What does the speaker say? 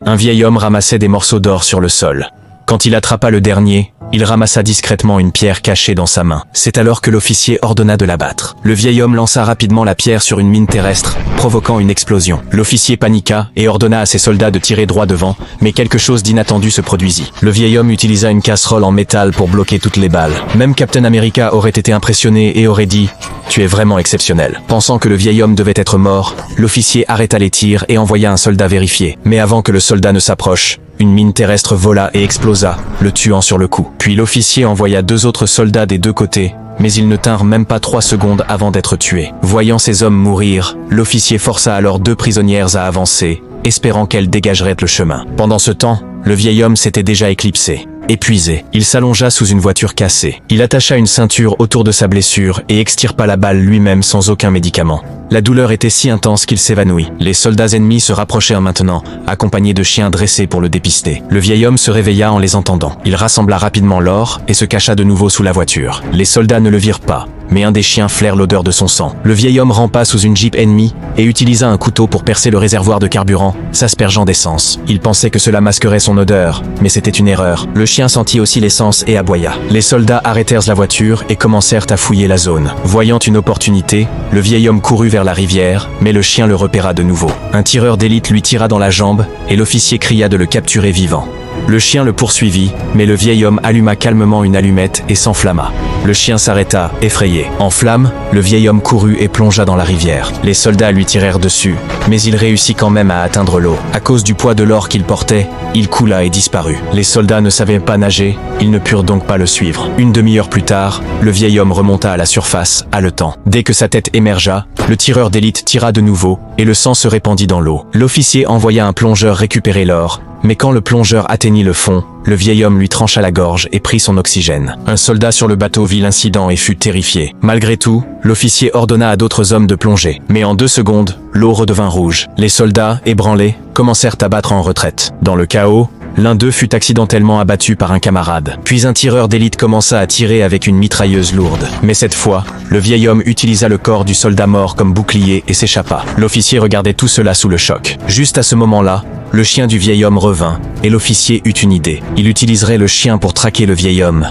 Un vieil homme ramassait des morceaux d'or sur le sol. Quand il attrapa le dernier, il ramassa discrètement une pierre cachée dans sa main. C'est alors que l'officier ordonna de l'abattre. Le vieil homme lança rapidement la pierre sur une mine terrestre, provoquant une explosion. L'officier paniqua et ordonna à ses soldats de tirer droit devant, mais quelque chose d'inattendu se produisit. Le vieil homme utilisa une casserole en métal pour bloquer toutes les balles. Même Captain America aurait été impressionné et aurait dit « Tu es vraiment exceptionnel ». Pensant que le vieil homme devait être mort, l'officier arrêta les tirs et envoya un soldat vérifier. Mais avant que le soldat ne s'approche, une mine terrestre vola et explosa, le tuant sur le coup. Puis l'officier envoya 2 autres soldats des 2 côtés, mais ils ne tinrent même pas 3 secondes avant d'être tués. Voyant ces hommes mourir, l'officier força alors 2 prisonnières à avancer, espérant qu'elles dégageraient le chemin. Pendant ce temps, le vieil homme s'était déjà éclipsé. Épuisé, il s'allongea sous une voiture cassée. Il attacha une ceinture autour de sa blessure et extirpa la balle lui-même sans aucun médicament. La douleur était si intense qu'il s'évanouit. Les soldats ennemis se rapprochèrent maintenant, accompagnés de chiens dressés pour le dépister. Le vieil homme se réveilla en les entendant. Il rassembla rapidement l'or et se cacha de nouveau sous la voiture. Les soldats ne le virent pas, mais un des chiens flaira l'odeur de son sang. Le vieil homme rampa sous une jeep ennemie et utilisa un couteau pour percer le réservoir de carburant, s'aspergeant d'essence. Il pensait que cela masquerait son odeur, mais c'était une erreur. Le chien sentit aussi l'essence et aboya. Les soldats arrêtèrent la voiture et commencèrent à fouiller la zone. Voyant une opportunité, le vieil homme courut vers la rivière, mais le chien le repéra de nouveau. Un tireur d'élite lui tira dans la jambe et l'officier cria de le capturer vivant. Le chien le poursuivit, mais le vieil homme alluma calmement une allumette et s'enflamma. Le chien s'arrêta, effrayé. En flammes, le vieil homme courut et plongea dans la rivière. Les soldats lui tirèrent dessus, mais il réussit quand même à atteindre l'eau. À cause du poids de l'or qu'il portait, il coula et disparut. Les soldats ne savaient pas nager, ils ne purent donc pas le suivre. Une demi-heure plus tard, le vieil homme remonta à la surface, haletant. Dès que sa tête émergea, le tireur d'élite tira de nouveau, et le sang se répandit dans l'eau. L'officier envoya un plongeur récupérer l'or, mais quand le plongeur atteignit le fond, le vieil homme lui trancha la gorge et prit son oxygène. Un soldat sur le bateau vit l'incident et fut terrifié. Malgré tout, l'officier ordonna à d'autres hommes de plonger. Mais en 2 secondes, l'eau redevint rouge. Les soldats, ébranlés, commencèrent à battre en retraite. Dans le chaos, l'un d'eux fut accidentellement abattu par un camarade. Puis un tireur d'élite commença à tirer avec une mitrailleuse lourde. Mais cette fois, le vieil homme utilisa le corps du soldat mort comme bouclier et s'échappa. L'officier regardait tout cela sous le choc. Juste à ce moment-là, le chien du vieil homme revint, et l'officier eut une idée. Il utiliserait le chien pour traquer le vieil homme.